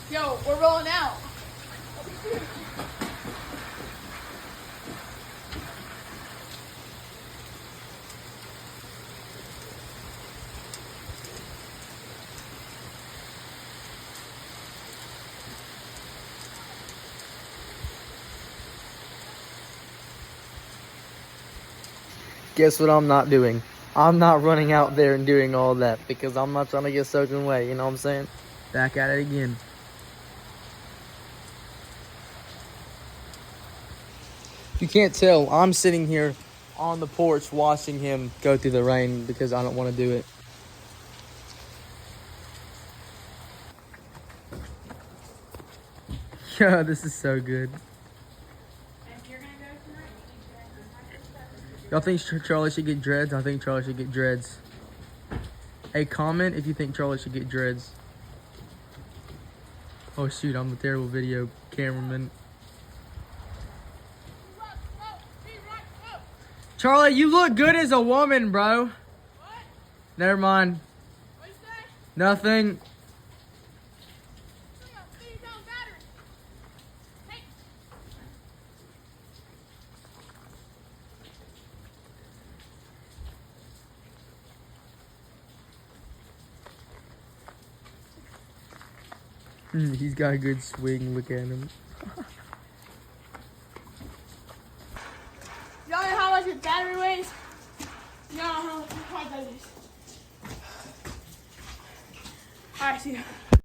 Yo, we're rolling out. Guess what I'm not doing? I'm not running out there and doing all that because I'm not trying to get soaking wet, you know what I'm saying? Back at it again. You can't tell, I'm sitting here on the porch watching him go through the rain because I don't want to do it. Yeah, this is so good. Y'all think Charlie should get dreads? I think Charlie should get dreads. Hey, comment if you think Charlie should get dreads. Oh shoot, I'm a terrible video cameraman. Charlie, you look good as a woman, bro. What? Never mind. What'd you say? Nothing. Hey. He's got a good swing. Look at him. Y'all know how much his battery weighs? Y'all know how much his hard that is. Alright, see ya.